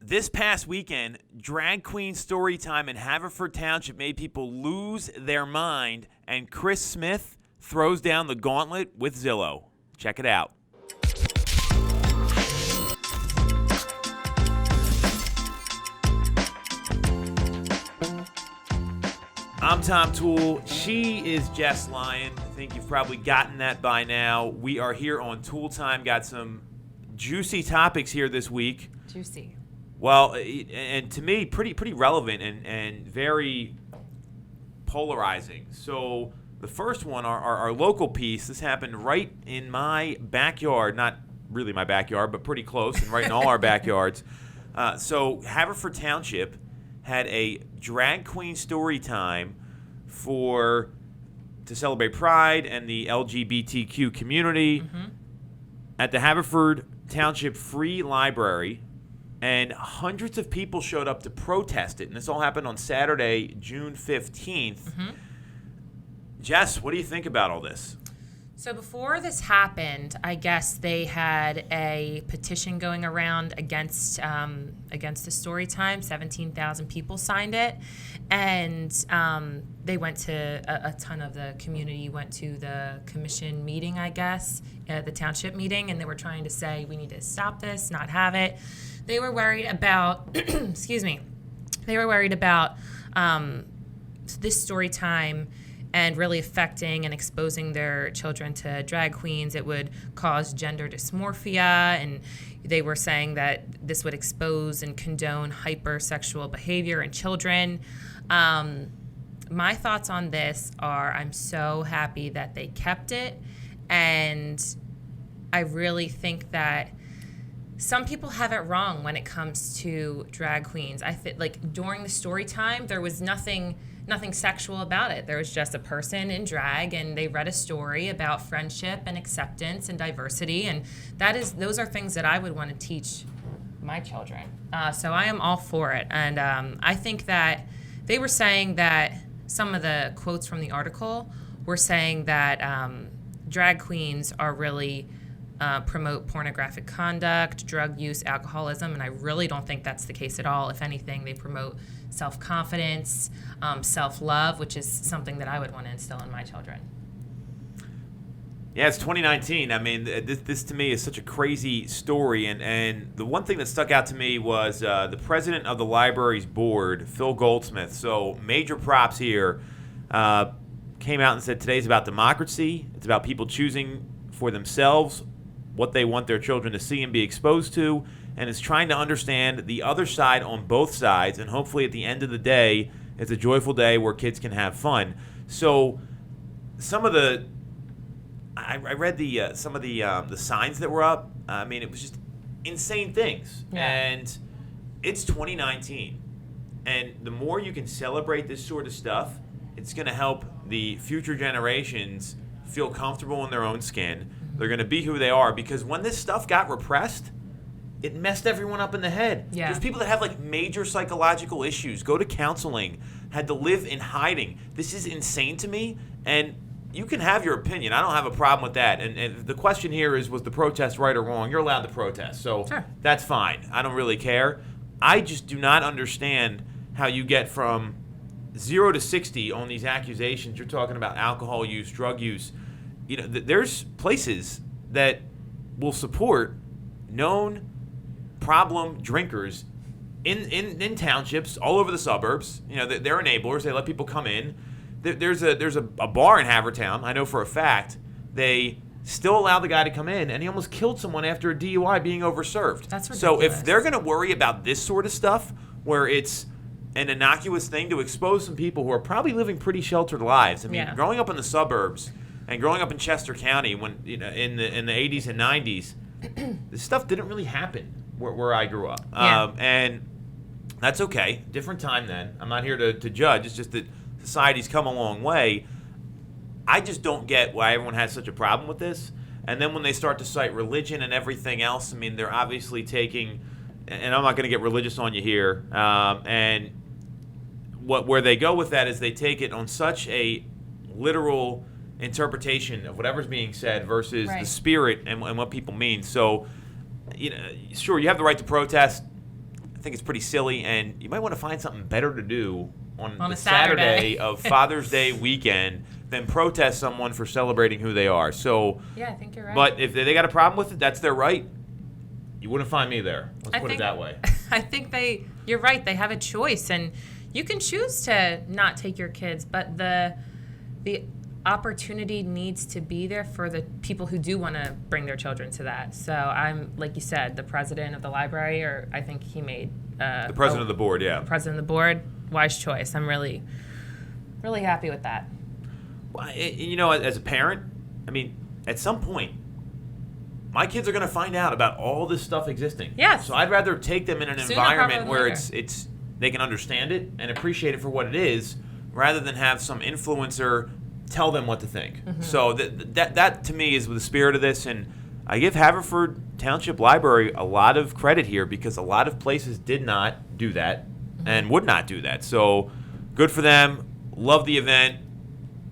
This past weekend, drag queen story time in Haverford Township made people lose their mind, and Chris Smith throws down the gauntlet with Zillow. Check it out. I'm Tom Toole. She is Jess Lion. I think you've probably gotten that by now. We are here on Toole Time. Got some juicy topics here this week. Juicy. Well, and to me, pretty relevant and very polarizing. So the first one, our local piece, this happened right in my backyard. Not really my backyard, but pretty close, and right in all our backyards. So Haverford Township had a drag queen story time to celebrate Pride and the LGBTQ community at the Haverford Township Free Library. And hundreds of people showed up to protest it. And this all happened on Saturday, June 15th. Jess, what do you think about all this? So before this happened, I guess they had a petition going around against the story time. 17,000 people signed it. And they went to, a ton of the community went to the commission meeting, I guess, the township meeting. And they were trying to say, we need to stop this, not have it. They were worried about, they were worried about this story time and really affecting and exposing their children to drag queens. It would cause gender dysmorphia, and they were saying that this would expose and condone hypersexual behavior in children. My thoughts on this are, I'm so happy that they kept it, and I really think that some people have it wrong when it comes to drag queens. I think, like, during the story time, there was nothing sexual about it. There was just a person in drag, and they read a story about friendship and acceptance and diversity, and those are things that I would want to teach my children. So I am all for it, and I think that they were saying that some of the quotes from the article were saying that drag queens are really promote pornographic conduct, drug use, alcoholism, and I really don't think that's the case at all. If anything, they promote self-confidence, self-love, which is something that I would want to instill in my children. Yeah, it's 2019. I mean, this to me is such a crazy story, and the one thing that stuck out to me was the president of the library's board, Phil Goldsmith. So major props here. Came out and said today's about democracy. It's about people choosing for themselves what they want their children to see and be exposed to, and is trying to understand the other side on both sides, and hopefully at the end of the day, it's a joyful day where kids can have fun. So some of the, I read some of the signs that were up. I mean, it was just insane things. Yeah. And it's 2019, and the more you can celebrate this sort of stuff, it's going to help the future generations feel comfortable in their own skin. They're going to be who they are, because when this stuff got repressed, it messed everyone up in the head. Yeah. There's people that have like major psychological issues, go to counseling, had to live in hiding. This is insane to me, and you can have your opinion. I don't have a problem with that. And the question here is, was the protest right or wrong? You're allowed to protest, so Sure. That's fine. I don't really care. I just do not understand how you get from 0 to 60 on these accusations. You're talking about alcohol use, drug use. You know, there's places that will support known problem drinkers in townships all over the suburbs. You know, they're enablers. They let people come in. There's a bar in Havertown. I know for a fact they still allow the guy to come in, and he almost killed someone after a DUI being overserved. That's ridiculous. So if they're going to worry about this sort of stuff, where it's an innocuous thing to expose some people who are probably living pretty sheltered lives. I mean, growing up in the suburbs and growing up in Chester County, when in the 80s and 90s, this stuff didn't really happen where I grew up. Yeah. And that's okay. Different time then. I'm not here to judge. It's just that society's come a long way. I just don't get why everyone has such a problem with this. And then when they start to cite religion and everything else, I mean, they're obviously taking, and I'm not going to get religious on you here, and where they go with that is they take it on such a literal interpretation of whatever's being said versus the spirit and what people mean. So, you know, sure, you have the right to protest. think it's pretty silly, and you might want to find something better to do on a the Saturday of Father's Day weekend than protest someone for celebrating who they are. So, yeah, I think you're right. but if they got a problem with it, that's their right. You wouldn't find me there. Let's put it that way. I think you're right. They have a choice, and you can choose to not take your kids, but the opportunity needs to be there for the people who do want to bring their children to that. So I'm, like you said, the president of the library, or I think he made the president of the board. Yeah, the president of the board. Wise choice. I'm really, really happy with that. Well, as a parent, I mean, at some point, my kids are going to find out about all this stuff existing. Yes. So I'd rather take them in an Sooner environment rather where than later. it's they can understand it and appreciate it for what it is, rather than have some influencer tell them what to think. Mm-hmm. So that to me is the spirit of this, and I give Haverford Township Library a lot of credit here because a lot of places did not do that and would not do that. So good for them. Love the event.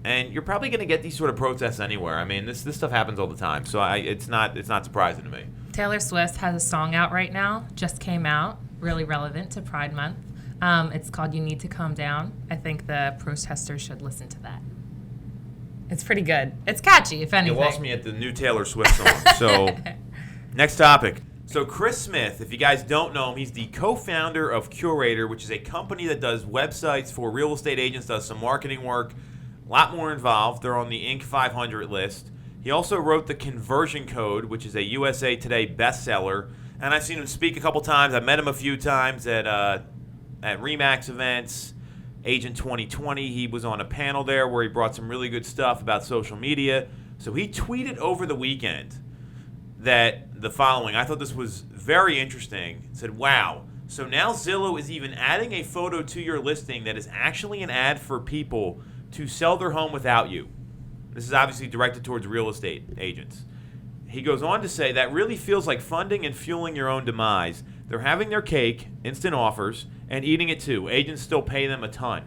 And you're probably going to get these sort of protests anywhere. I mean, this stuff happens all the time. So it's not surprising to me. Taylor Swift has a song out right now, just came out, really relevant to Pride Month. It's called You Need to Calm Down. I think the protesters should listen to that. It's pretty good. It's catchy, if anything. You lost me at the new Taylor Swift song. So next topic. So Chris Smith, if you guys don't know him, he's the co-founder of Curator, which is a company that does websites for real estate agents, does some marketing work. A lot more involved. They're on the Inc. 500 list. He also wrote The Conversion Code, which is a USA Today bestseller. And I've seen him speak a couple times. I've met him a few times at RE/MAX events, Agent 2020. He was on a panel there where he brought some really good stuff about social media. So he tweeted over the weekend that the following. I thought this was very interesting. It said, wow. So now Zillow is even adding a photo to your listing that is actually an ad for people to sell their home without you. This is obviously directed towards real estate agents. He goes on to say that really feels like funding and fueling your own demise. They're having their cake, instant offers, and eating it too. Agents still pay them a ton.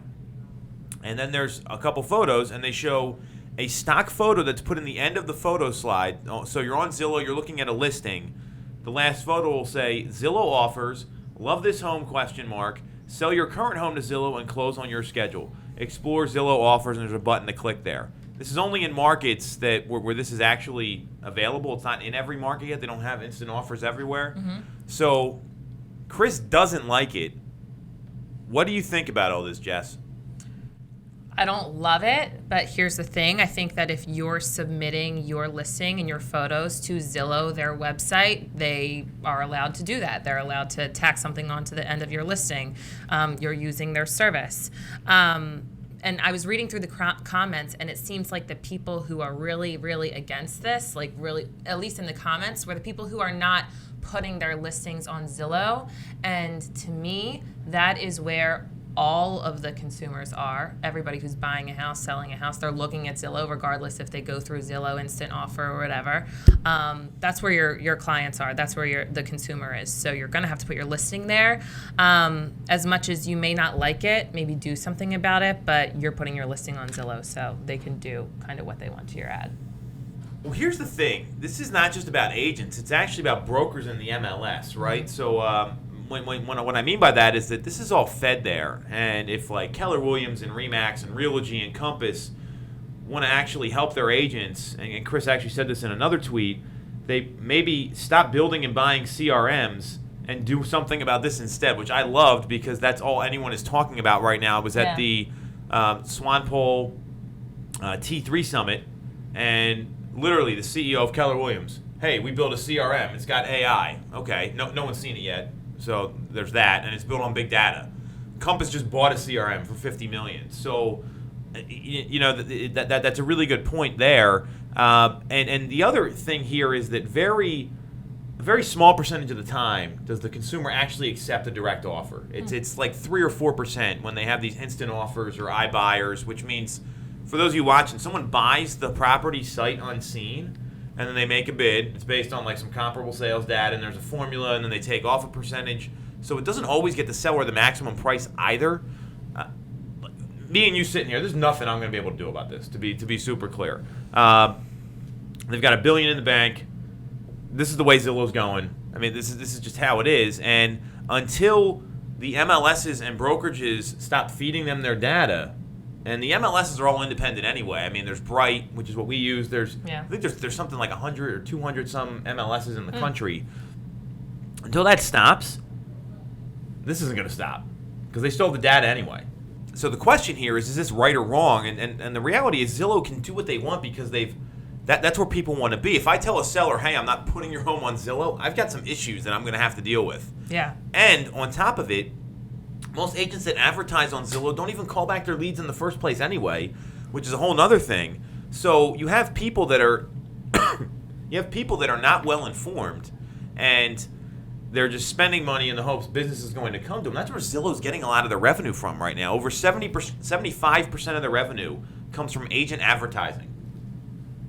And then there's a couple photos, and they show a stock photo that's put in the end of the photo slide. So you're on Zillow, you're looking at a listing. The last photo will say, Zillow offers, love this home, ? Sell your current home to Zillow and close on your schedule. Explore Zillow offers, and there's a button to click there. This is only in markets that where this is actually available. It's not in every market yet. They don't have instant offers everywhere. Mm-hmm. So Chris doesn't like it. What do you think about all this, Jess? I don't love it, but here's the thing. I think that if you're submitting your listing and your photos to Zillow, their website, they are allowed to do that. They're allowed to tack something onto the end of your listing. You're using their service. And I was reading through the comments, and it seems like the people who are really, really against this, like really, at least in the comments, were the people who are not putting their listings on Zillow. And to me, that is where all of the consumers are. Everybody who's buying a house, selling a house, they're looking at Zillow, regardless if they go through Zillow Instant Offer or whatever. That's where your clients are. That's where the consumer is. So you're going to have to put your listing there. As much as you may not like it, maybe do something about it, but you're putting your listing on Zillow, so they can do kind of what they want to your ad. Well, here's the thing. This is not just about agents. It's actually about brokers in the MLS, right? So what I mean by that is that this is all fed there. And if like Keller Williams and RE/MAX and Realogy and Compass want to actually help their agents, and Chris actually said this in another tweet, they maybe stop building and buying CRMs and do something about this instead, which I loved because that's all anyone is talking about right now. I was at the Swanpole T3 Summit, and literally the CEO of Keller Williams, hey, we built a CRM. It's got AI. Okay, no one's seen it yet. So there's that, and it's built on big data. Compass just bought a CRM for $50 million. So, that's a really good point there. And the other thing here is that a very small percentage of the time does the consumer actually accept a direct offer. It's like 3 or 4% when they have these instant offers or iBuyers, which means for those of you watching, someone buys the property sight unseen, and then they make a bid. It's based on like some comparable sales data, and there's a formula, and then they take off a percentage. So it doesn't always get the seller the maximum price either. Me and you sitting here, there's nothing I'm going to be able to do about this, to be super clear. They've got $1 billion in the bank. This is the way Zillow's going. I mean, this is just how it is. And until the MLSs and brokerages stop feeding them their data, and the MLSs are all independent anyway. I mean, there's Bright, which is what we use. I think there's something like 100 or 200 some MLSs in the country. Until that stops, this isn't going to stop because they still have the data anyway. So the question here is this right or wrong? And the reality is Zillow can do what they want because that's where people want to be. If I tell a seller, hey, I'm not putting your home on Zillow, I've got some issues that I'm going to have to deal with. Yeah. And on top of it, most agents that advertise on Zillow don't even call back their leads in the first place anyway, which is a whole other thing. So you have people that are not well informed, and they're just spending money in the hopes business is going to come to them. That's where Zillow's getting a lot of their revenue from right now. Over 75% of their revenue comes from agent advertising,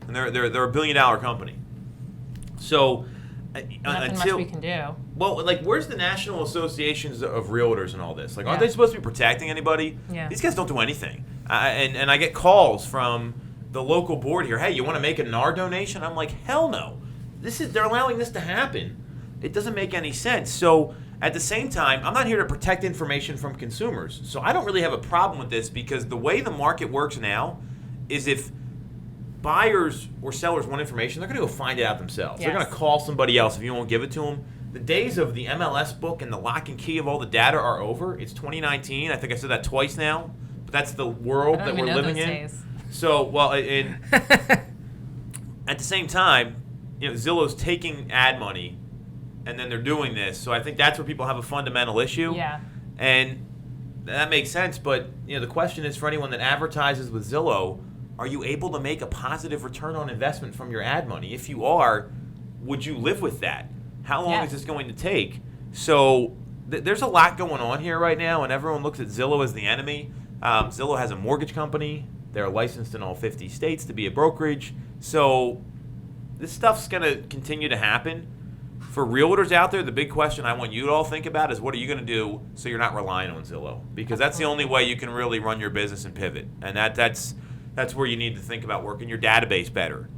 and they're a $1 billion company. So nothing much we can do. Well, like, where's the National Associations of Realtors and all this? Like, aren't Yeah. they supposed to be protecting anybody? Yeah. These guys don't do anything. And I get calls from the local board here. Hey, you want to make a NAR donation? I'm like, hell no. They're allowing this to happen. It doesn't make any sense. So at the same time, I'm not here to protect information from consumers. So I don't really have a problem with this because the way the market works now is if buyers or sellers want information, they're going to go find it out themselves. Yes. They're going to call somebody else if you won't give it to them. The days of the MLS book and the lock and key of all the data are over. It's 2019. I think I said that twice now. But that's the world that we're living in. Days. So, well, at the same time, Zillow's taking ad money, and then they're doing this. So I think that's where people have a fundamental issue. Yeah. And that makes sense. But the question is for anyone that advertises with Zillow, are you able to make a positive return on investment from your ad money? If you are, would you live with that? How long is this going to take? So there's a lot going on here right now, and everyone looks at Zillow as the enemy. Zillow has a mortgage company. They're licensed in all 50 states to be a brokerage. So this stuff's going to continue to happen. For realtors out there, the big question I want you to all think about is what are you going to do so you're not relying on Zillow? Because that's the only way you can really run your business and pivot. And that's where you need to think about working your database better.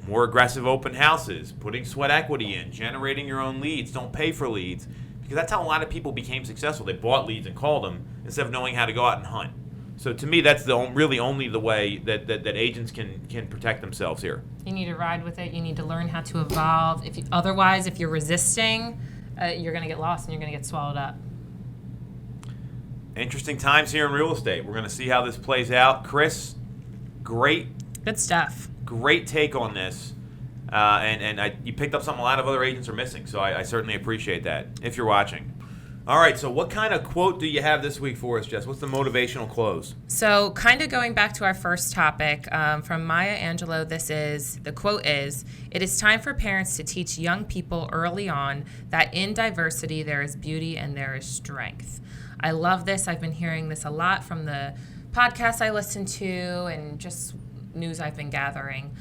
More aggressive open houses, putting sweat equity in, generating your own leads. Don't pay for leads. Because that's how a lot of people became successful. They bought leads and called them instead of knowing how to go out and hunt. So to me, that's really only the way that agents can protect themselves here. You need to ride with it. You need to learn how to evolve. Otherwise, if you're resisting, you're going to get lost and you're going to get swallowed up. Interesting times here in real estate. We're going to see how this plays out. Chris, great Good stuff. Great take on this. You picked up something a lot of other agents are missing, so I certainly appreciate that, if you're watching. All right, so what kind of quote do you have this week for us, Jess? What's the motivational close? So kind of going back to our first topic, from Maya Angelou, the quote is, "It is time for parents to teach young people early on that in diversity there is beauty and there is strength." I love this. I've been hearing this a lot from the podcasts I listen to and just news I've been gathering.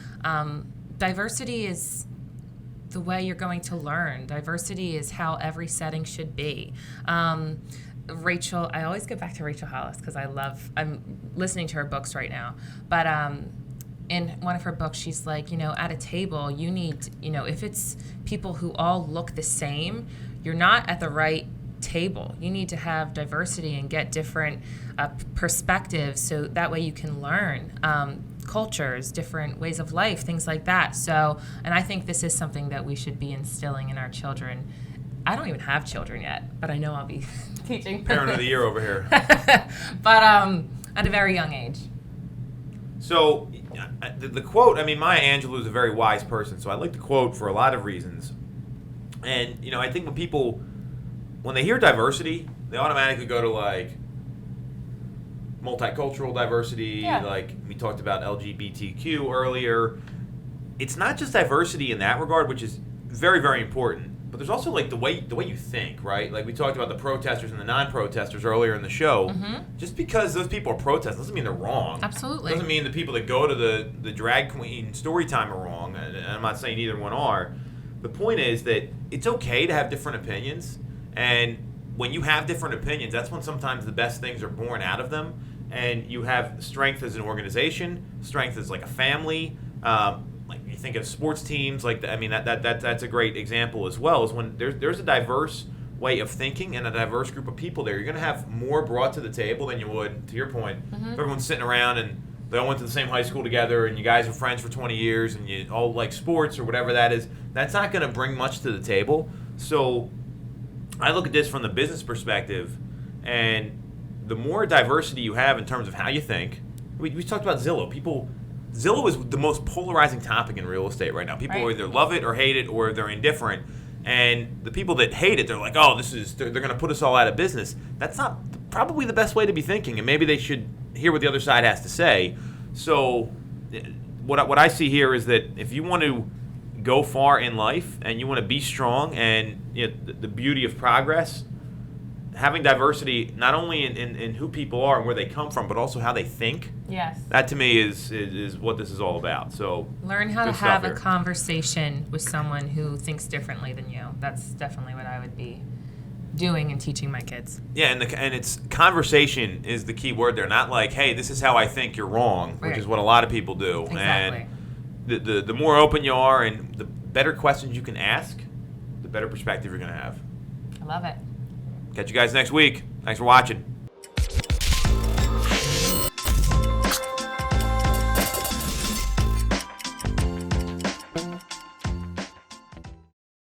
Diversity is the way you're going to learn. Diversity is how every setting should be. Rachel, I always go back to Rachel Hollis because I'm listening to her books right now. But in one of her books, she's like, at a table, you need, if it's people who all look the same, you're not at the right table. You need to have diversity and get different perspectives so that way you can learn. Cultures, different ways of life, things like that. So, and I think this is something that we should be instilling in our children. I don't even have children yet, but I know I'll be teaching. Parent of the year over here. But at a very young age. So, the quote, Maya Angelou is a very wise person, so I like the quote for a lot of reasons. And, I think when they hear diversity, they automatically go to, like, multicultural diversity, like we talked about LGBTQ earlier. It's not just diversity in that regard, which is very, very important, but there's also like the way you think, right? Like we talked about the protesters and the non-protesters earlier in the show. Mm-hmm. Just because those people are protesting doesn't mean they're wrong. Absolutely. Doesn't mean the people that go to the drag queen story time are wrong. And I'm not saying either one are. The point is that it's okay to have different opinions, and when you have different opinions, that's when sometimes the best things are born out of them. And you have strength as an organization, strength as like a family. like you think of sports teams, like I mean that's a great example as well. Is when there's a diverse way of thinking and a diverse group of people there, you're going to have more brought to the table than you would, to your point, if everyone's sitting around and they all went to the same high school together and you guys are friends for 20 years and you all like sports or whatever that is. That's not going to bring much to the table. So I look at this from the business perspective, and the more diversity you have in terms of how you think. We talked about Zillow. Zillow is the most polarizing topic in real estate right now. People either love it or hate it, or they're indifferent. And the people that hate it, they're like, oh, they're going to put us all out of business. That's not probably the best way to be thinking, and maybe they should hear what the other side has to say. So what I see here is that if you want to go far in life and you want to be strong, and the beauty of progress, having diversity not only in who people are and where they come from, but also how they think. Yes. That to me is what this is all about. So learn how to have a conversation with someone who thinks differently than you. That's definitely what I would be doing and teaching my kids. Yeah, and it's conversation is the key word there. Not like, hey, this is how I think, you're wrong, which is what a lot of people do. Exactly. And the more open you are and the better questions you can ask, the better perspective you're going to have. I love it. Catch you guys next week. Thanks for watching.